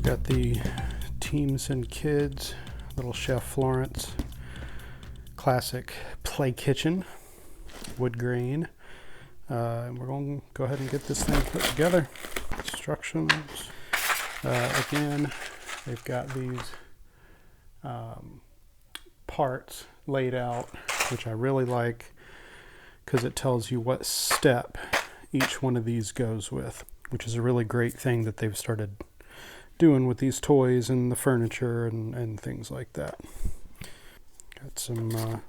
We got the Teamson Kids little Chef Florence classic play kitchen wood grain. And we're going to go ahead and get this thing put together. Instructions. Again, they've got these parts laid out, which I really like because it tells you what step each one of these goes with, which is a really great thing that they've started doing with these toys and the furniture and things like that. Got some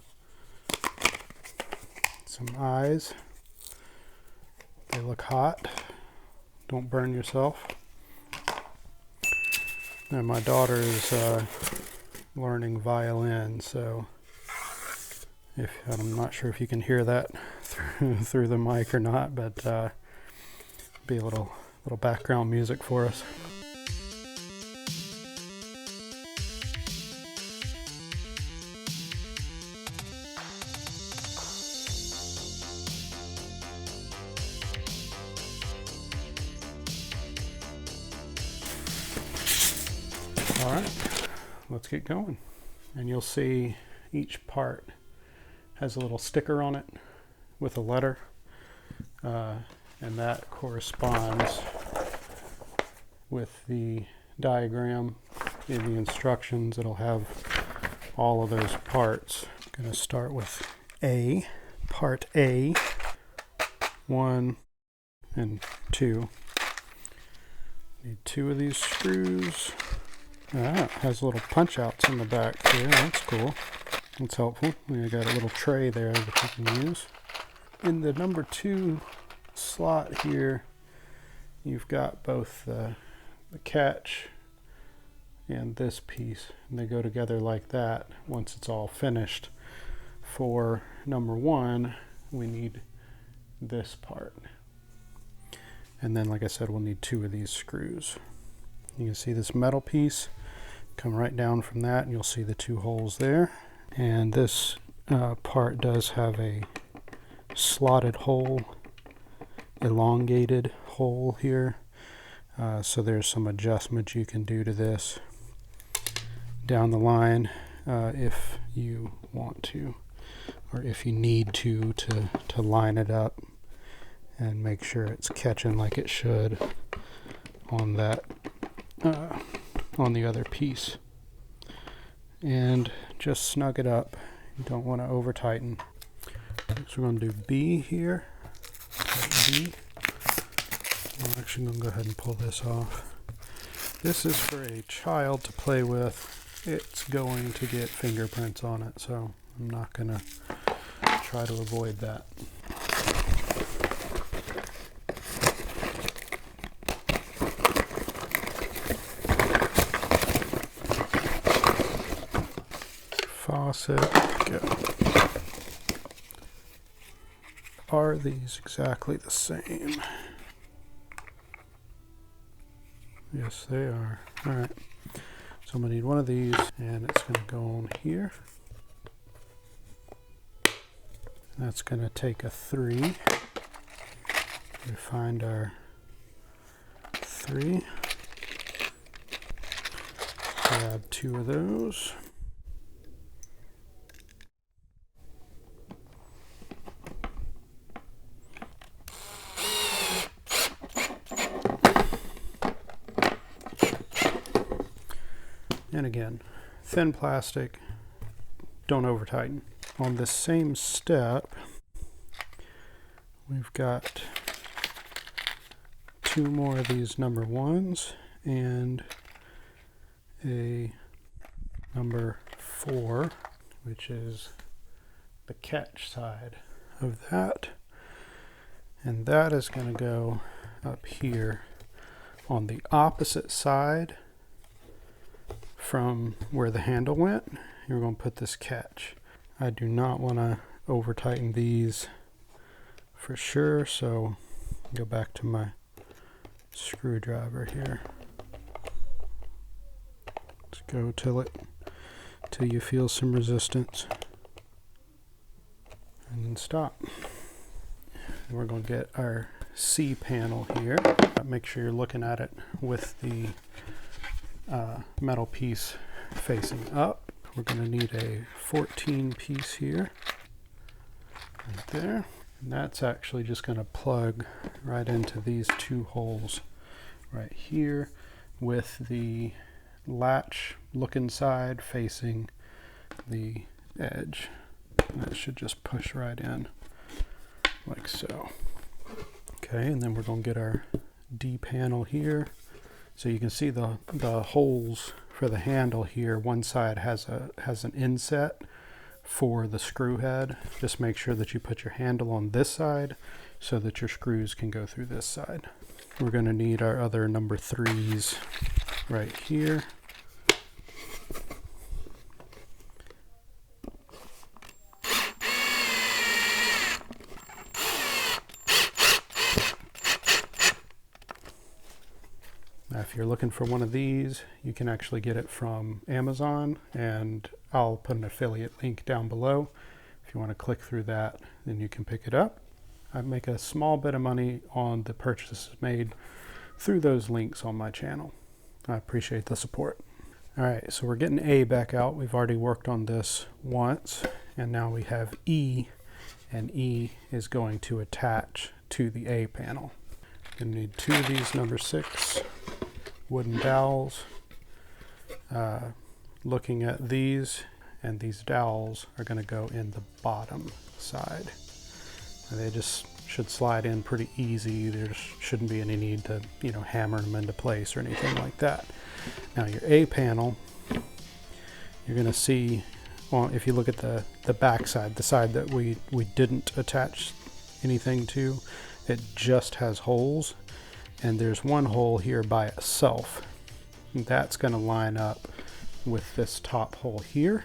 eyes. They look hot. Don't burn yourself. And my daughter is learning violin, so I'm not sure if you can hear that through the mic or not, but be a little background music for us. All right, let's get going. And you'll see each part has a little sticker on it with a letter, and that corresponds with the diagram in the instructions. It'll have all of those parts. I'm going to start with A, part A, 1 and 2. Need 2 of these screws. Ah, it has little punch outs in the back here. That's cool. That's helpful. We got a little tray there that you can use. In the number 2 slot here, you've got both the catch and this piece, and they go together like that once it's all finished. For number 1, we need this part. And then, like I said, we'll need 2 of these screws. You can see this metal piece come right down from that, and you'll see the 2 holes there. And this part does have a slotted hole, elongated hole here. So there's some adjustments you can do to this down the line if you want to, or if you need to line it up and make sure it's catching like it should on that on the other piece. And just snug it up. You don't want to over tighten. So we're going to do B here. B. I'm actually going to go ahead and pull this off. This is for a child to play with. It's going to get fingerprints on it, so I'm not going to try to avoid that. Faucet, go. Are these exactly the same? Yes, they are. All right. So I'm gonna need one of these, and it's gonna go on here. That's gonna take a 3. We find our 3. Grab 2 of those. And again, thin plastic, don't over tighten. On this same step, we've got 2 more of these number 1s and a number 4, which is the catch side of that. And that is going to go up here on the opposite side from where the handle went. You're going to put this catch. I do not want to over tighten these for sure, so go back to my screwdriver here. Let's go till you feel some resistance, and then stop. And we're going to get our C panel here. Make sure you're looking at it with the metal piece facing up. We're going to need a 14 piece here, right there. And that's actually just going to plug right into these two holes right here with the latch looking side facing the edge. And that should just push right in like so. Okay, and then we're going to get our D panel here. So you can see the holes for the handle here. One side has an inset for the screw head. Just make sure that you put your handle on this side so that your screws can go through this side. We're going to need our other number 3s right here. Now, if you're looking for one of these, you can actually get it from Amazon, and I'll put an affiliate link down below. If you want to click through that, then you can pick it up. I make a small bit of money on the purchases made through those links on my channel. I appreciate the support. All right, so we're getting A back out. We've already worked on this once, and now we have E, and E is going to attach to the A panel. Going to need 2 of these number 6 wooden dowels. Looking at these, and these dowels are going to go in the bottom side. And they just should slide in pretty easy. There shouldn't be any need to, hammer them into place or anything like that. Now your A panel, you're going to see, well, if you look at the back side, the side that we didn't attach anything to, it just has holes, and there's one hole here by itself. That's going to line up with this top hole here.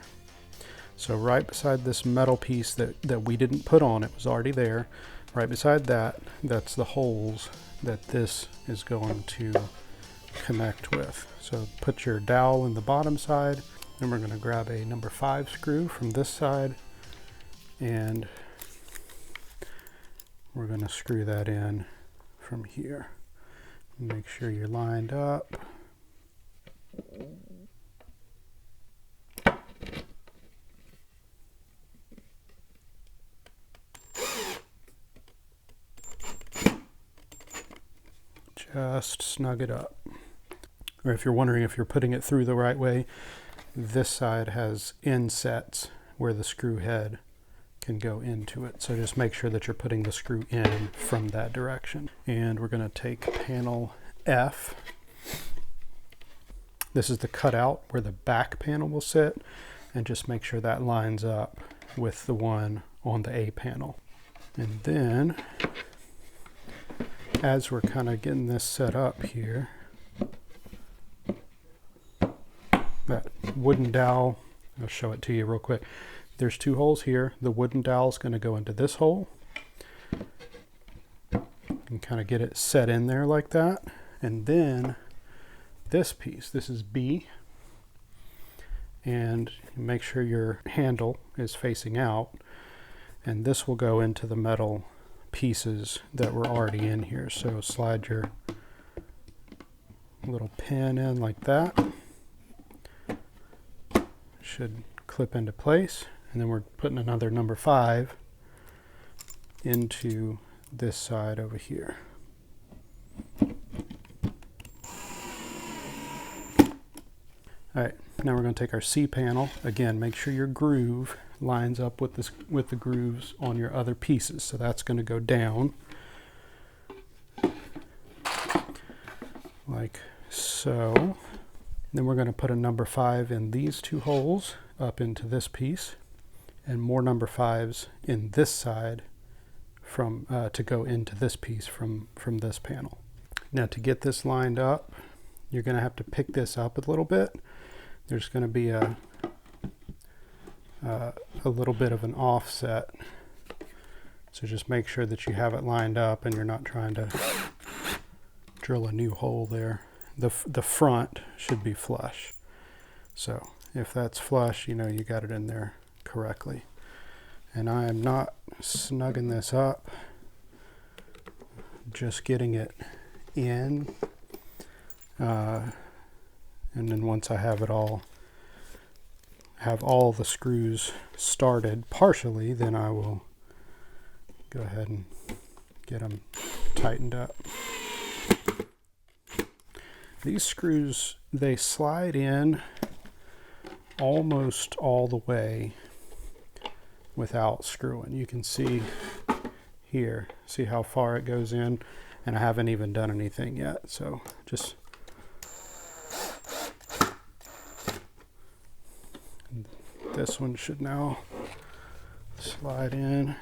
So right beside this metal piece that we didn't put on, it was already there, right beside that, that's the holes that this is going to connect with. So put your dowel in the bottom side, and we're going to grab a number 5 screw from this side, and we're going to screw that in from here. Make sure you're lined up. Just snug it up. Or if you're wondering if you're putting it through the right way, this side has insets where the screw head can go into it. So just make sure that you're putting the screw in from that direction. And we're going to take panel F. This is the cutout where the back panel will sit, and just make sure that lines up with the one on the A panel. And then, as we're kind of getting this set up here, that wooden dowel, I'll show it to you real quick. There's 2 holes here. The wooden dowel is going to go into this hole. And kind of get it set in there like that. And then this piece, this is B. And make sure your handle is facing out. And this will go into the metal pieces that were already in here. So slide your little pin in like that. Should clip into place. And then we're putting another number 5 into this side over here. All right, now we're going to take our C panel. Again, make sure your groove lines up with the grooves on your other pieces. So that's going to go down like so. Then we're going to put a number 5 in these 2 holes up into this piece, and more number 5s in this side from to go into this piece from this panel. Now to get this lined up, you're going to have to pick this up a little bit. There's going to be a little bit of an offset, so just make sure that you have it lined up and you're not trying to drill a new hole there. The front should be flush, so if that's flush, you know you got it in there correctly. And I am not snugging this up, just getting it in, and And then once I have all the screws started partially, then I will go ahead and get them tightened up. These screws, they slide in almost all the way without screwing. You can see here, see how far it goes in, and I haven't even done anything yet. So just this one should now slide in.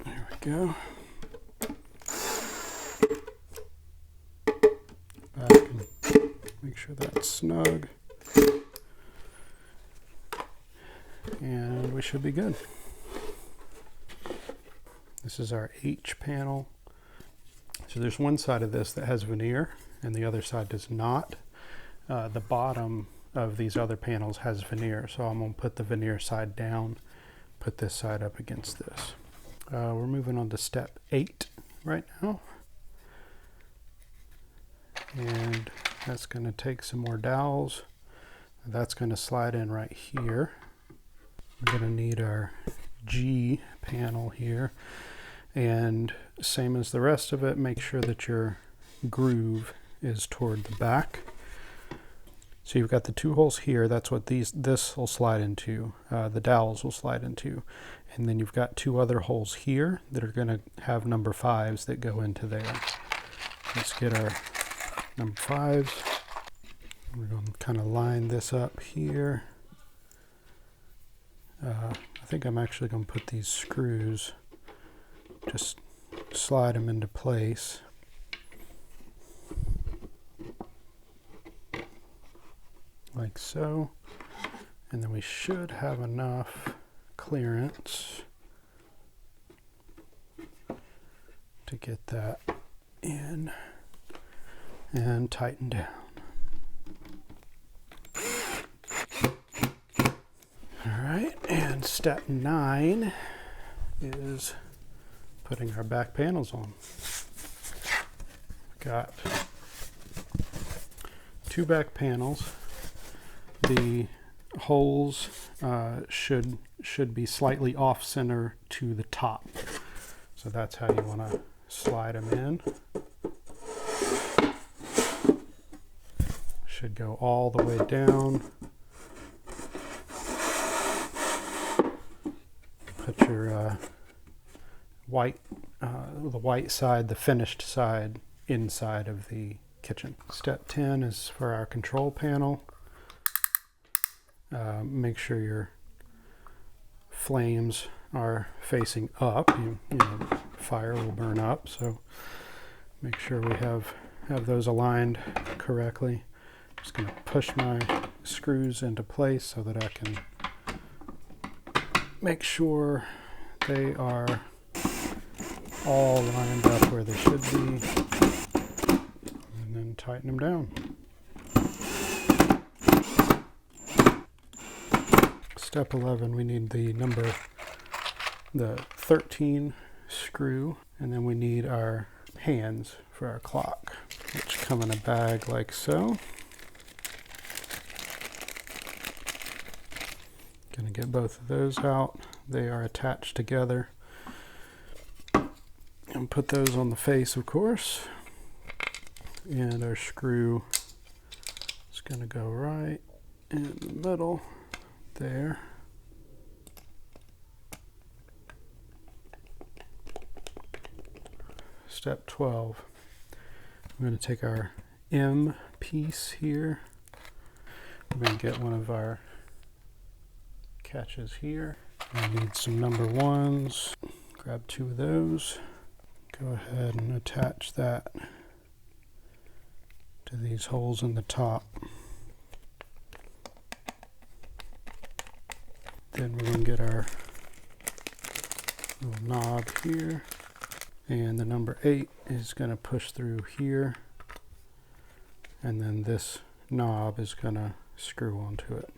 There we go. Back and make sure that's snug. And we should be good. This is our H panel. So there's one side of this that has veneer and the other side does not. The bottom of these other panels has veneer, so I'm going to put the veneer side down, put this side up against this. We're moving on to step 8 right now. And that's going to take some more dowels. That's going to slide in right here. We're going to need our G panel here. And same as the rest of it, make sure that your groove is toward the back. So you've got the 2 holes here. That's what this will slide into. The dowels will slide into. And then you've got 2 other holes here that are going to have number 5s that go into there. Let's get our number 5s. We're going to kind of line this up here. I think I'm actually going to put these screws, just slide them into place. Like so. And then we should have enough clearance to get that in and tighten down. Alright, and step 9 is putting our back panels on. Got 2 back panels. The holes should be slightly off center to the top. So that's how you want to slide them in. Should go all the way down. Put your the white side, the finished side, inside of the kitchen. Step 10 is for our control panel. Make sure your flames are facing up. You know, fire will burn up, so make sure we have those aligned correctly. Just going to push my screws into place so that I can make sure they are all lined up where they should be, and then tighten them down. Step 11, we need the 13 screw, and then we need our hands for our clock, which come in a bag like so. Gonna get both of those out. They are attached together. And put those on the face, of course. And our screw is gonna go right in the middle there. Step 12. I'm going to take our M piece here. I'm going to get one of our catches here. I need some number 1s. Grab 2 of those. Go ahead and attach that to these holes in the top. Then we're going to get our little knob here, and the number 8 is going to push through here, and then this knob is going to screw onto it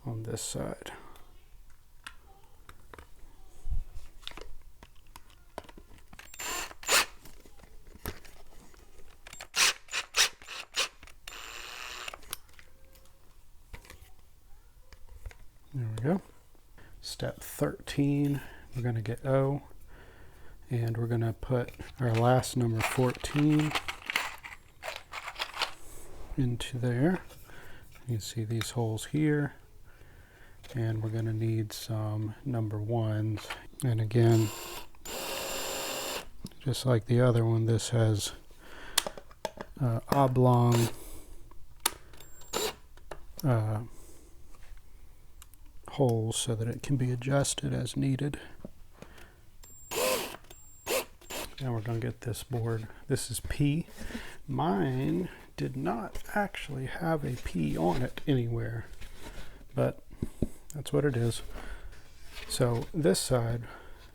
on this side. go. Step 13, we're going to get O, and we're going to put our last number 14 into there. You can see these holes here, and we're going to need some number 1s. And again, just like the other one, this has oblong holes so that it can be adjusted as needed. Now we're going to get this board. This is P. Mine did not actually have a P on it anywhere, but that's what it is. So this side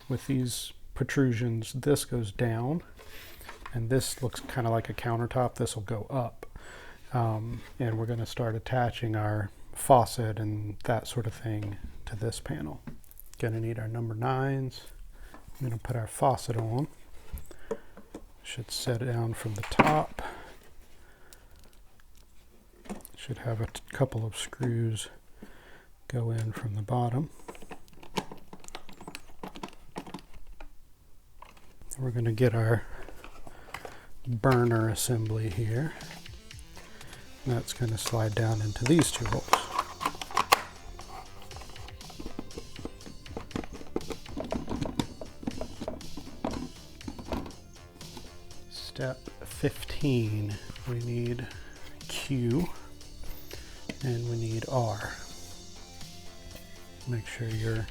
with these protrusions, this goes down, and this looks kind of like a countertop. This will go up, and we're going to start attaching our faucet and that sort of thing to this panel. Going to need our number 9s. I'm going to put our faucet on. Should set it down from the top. Should have a couple of screws go in from the bottom. We're going to get our burner assembly here. That's going to slide down into these 2 holes. Step 15, we need Q and we need R. Make sure your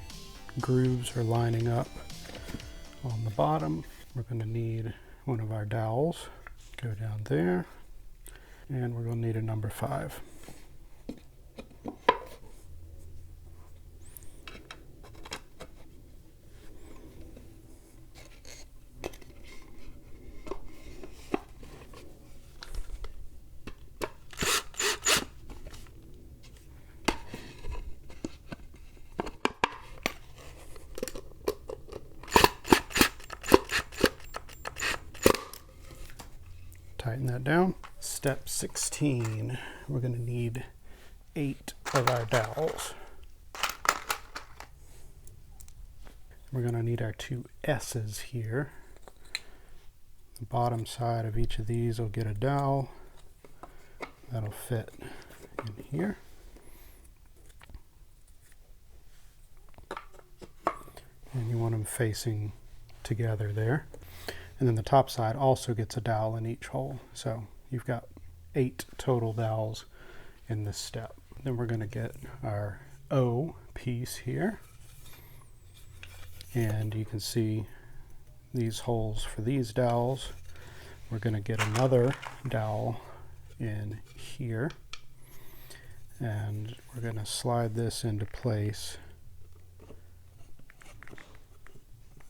grooves are lining up on the bottom. We're going to need one of our dowels. Go down there, and we're going to need a number 5. Tighten that down. Step 16, we're going to need 8 of our dowels. We're going to need our 2 S's here. The bottom side of each of these will get a dowel. That'll fit in here. And you want them facing together there. And then the top side also gets a dowel in each hole. So you've got 8 total dowels in this step. Then we're going to get our O piece here. And you can see these holes for these dowels. We're going to get another dowel in here. And we're going to slide this into place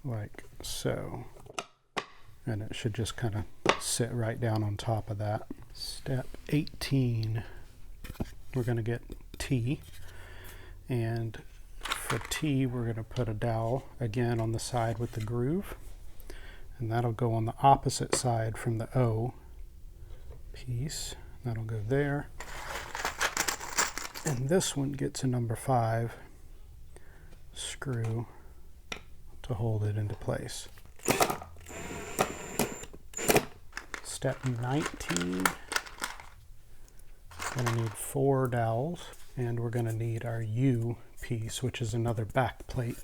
like so. And it should just kind of sit right down on top of that. Step 18, we're going to get T. And for T, we're going to put a dowel again on the side with the groove. And that'll go on the opposite side from the O piece. That'll go there. And this one gets a number 5 screw to hold it into place. Step 19, we're going to need 4 dowels, and we're going to need our U piece, which is another back plate.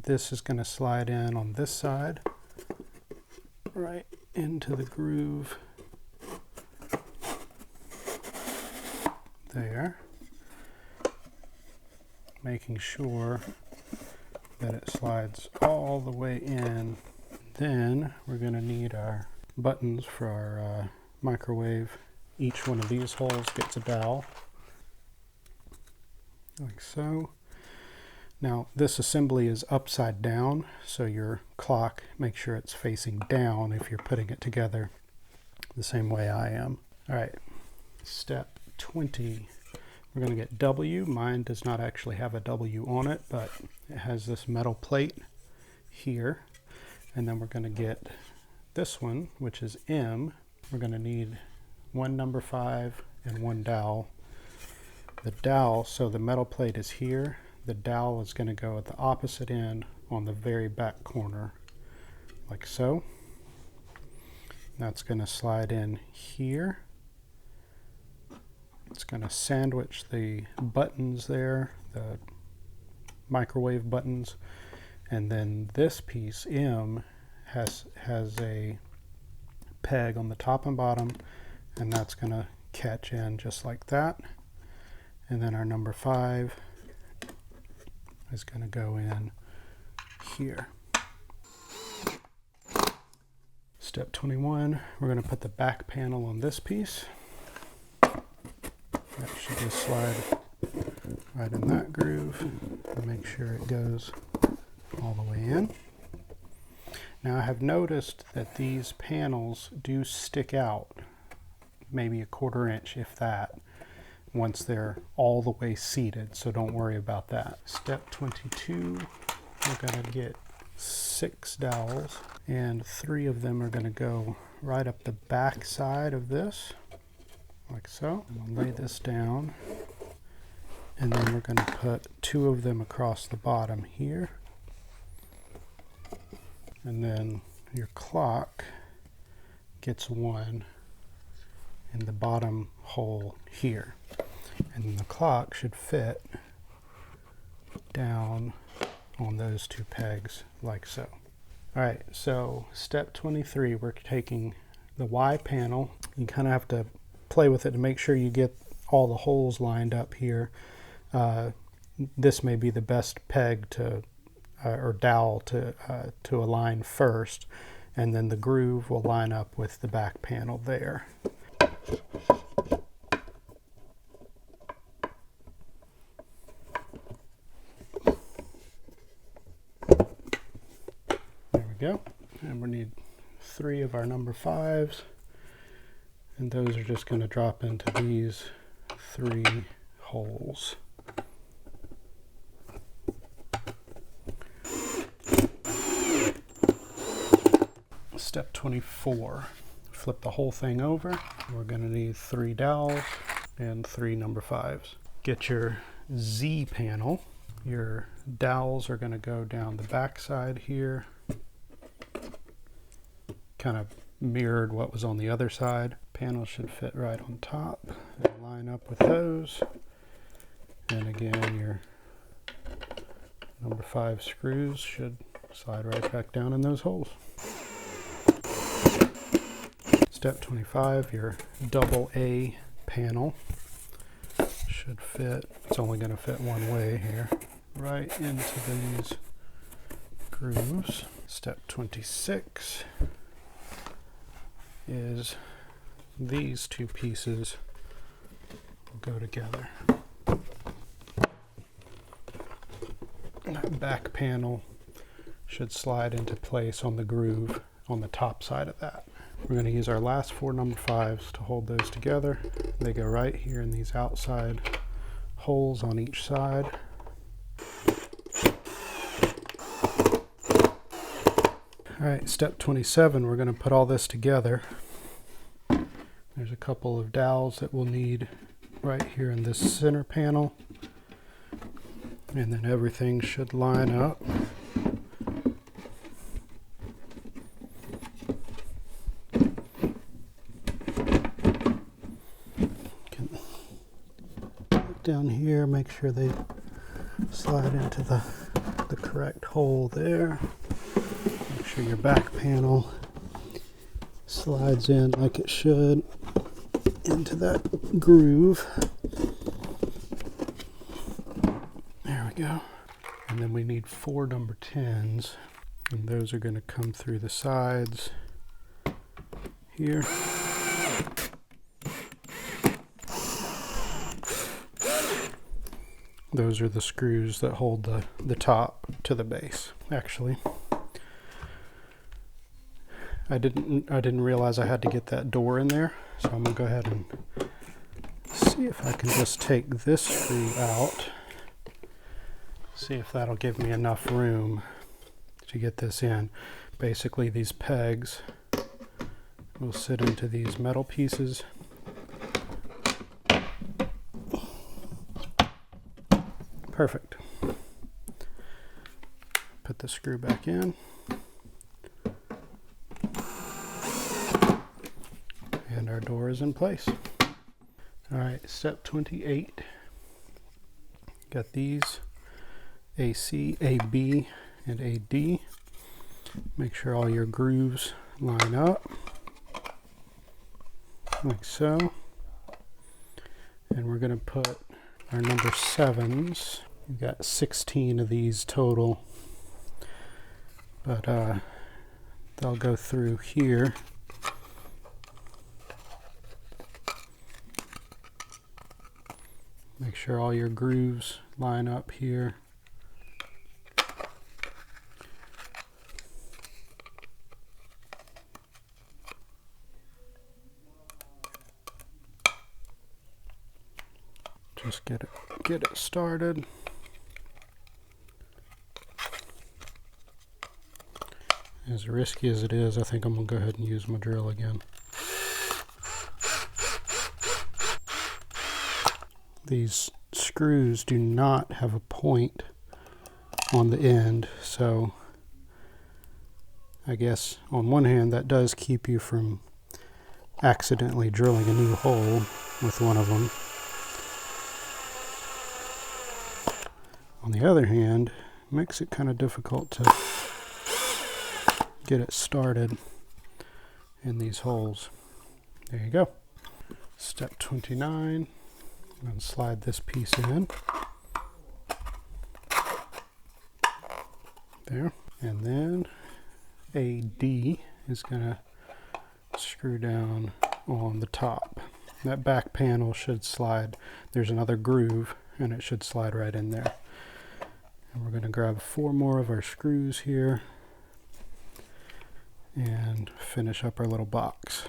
This is going to slide in on this side, right into the groove there, making sure that it slides all the way in. Then we're going to need our buttons for our microwave. Each one of these holes gets a dowel, like so. Now this assembly is upside down, so your clock, make sure it's facing down if you're putting it together the same way I am. All right, step 20. We're going to get W. Mine does not actually have a W on it, but it has this metal plate here. And then we're going to get this one, which is M. We're going to need 1 number 5 and 1 dowel. The dowel, so the metal plate is here. the dowel is going to go at the opposite end on the very back corner, like so. That's going to slide in here. It's going to sandwich the buttons there, the microwave buttons, and then this piece M has a peg on the top and bottom, and that's going to catch in just like that. And then our number 5 is going to go in here. Step 21, we're going to put the back panel on this piece. That should just slide right in that groove and make sure it goes all the way in. Now I have noticed that these panels do stick out maybe a 1/4 inch, if that, once they're all the way seated, so don't worry about that. Step 22, we're going to get 6 dowels, and 3 of them are going to go right up the back side of this, like so. I'm going to lay this down, and then we're going to put 2 of them across the bottom here, and then your clock gets 1 in the bottom hole here, and the clock should fit down on those 2 pegs like so. Alright, so step 23, we're taking the Y panel. You kind of have to play with it to make sure you get all the holes lined up here. This may be the best peg to or dowel to align first, and then the groove will line up with the back panel there. There we go. And we need 3 of our number 5s, and those are just going to drop into these 3 holes. Step 24, flip the whole thing over. We're going to need 3 dowels and 3 number 5s. Get your Z panel. Your dowels are going to go down the back side here, kind of mirrored what was on the other side. Panel should fit right on top and line up with those. And again, your number 5 screws should slide right back down in those holes. Step 25, your double A panel should fit, it's only going to fit one way here, right into these grooves. Step 26 is these 2 pieces will go together. That back panel should slide into place on the groove on the top side of that. We're going to use our last 4 number 5s to hold those together. They go right here in these outside holes on each side. Alright, step 27, we're going to put all this together. There's a couple of dowels that we'll need right here in this center panel, and then everything should line up. Down here, make sure they slide into the correct hole there. Make sure your back panel slides in like it should into that groove. There we go. And then we need 4 number 10s, and those are going to come through the sides here. Those are the screws that hold the top to the base. Actually, I didn't realize I had to get that door in there, so I'm gonna go ahead and see if I can just take this screw out. See if that'll give me enough room to get this in. Basically, these pegs will sit into these metal pieces. Perfect. put the screw back in. And our door is in place. All right, step 28. Got these AC, AB, and AD. Make sure all your grooves line up, like so. And we're gonna put our number 7s. We've got 16 of these total, but they'll go through here. Make sure all your grooves line up here. Just get it started. As risky as it is, I think I'm gonna go ahead and use my drill again. These screws do not have a point on the end, so I guess on one hand that does keep you from accidentally drilling a new hole with one of them. On the other hand, it makes it kind of difficult to get it started in these holes. There you go. Step 29. I'm going to slide this piece in. There. And then AD is going to screw down on the top. That back panel should slide. There's another groove and it should slide right in there. And we're going to grab 4 more of our screws here and finish up our little box.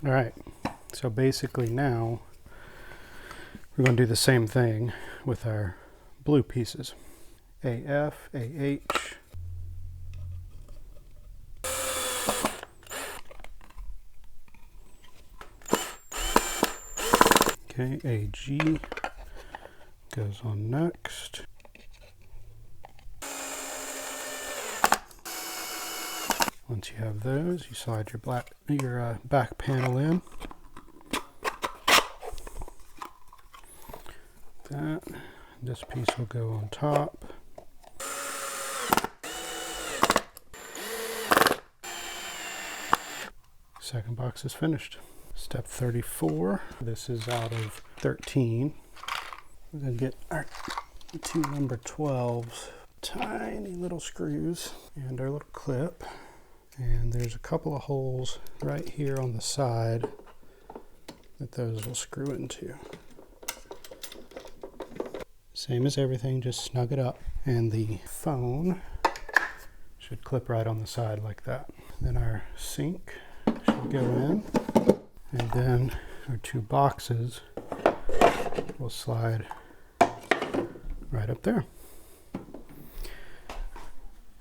All right, so basically now we're going to do the same thing with our blue pieces. AF, AH. Okay, AG goes on next. Once you have those, you slide your back panel in. This piece will go on top. Second box is finished. Step 34. This is out of 13. We're going to get our 2 number 12s, tiny little screws, and our little clip. And there's a couple of holes right here on the side that those will screw into. Same as everything, just snug it up. And the phone should clip right on the side like that. Then our sink should go in. And then our 2 boxes will slide right up there.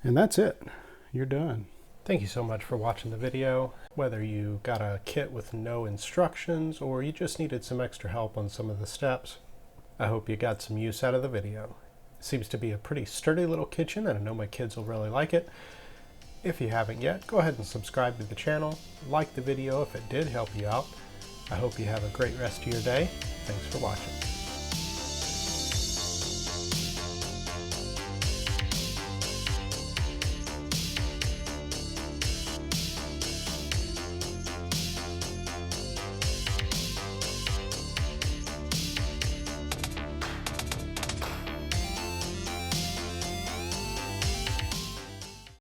And that's it. You're done. Thank you so much for watching the video. Whether you got a kit with no instructions or you just needed some extra help on some of the steps, I hope you got some use out of the video. It seems to be a pretty sturdy little kitchen and I know my kids will really like it. If you haven't yet, go ahead and subscribe to the channel. Like the video if it did help you out. I hope you have a great rest of your day. Thanks for watching.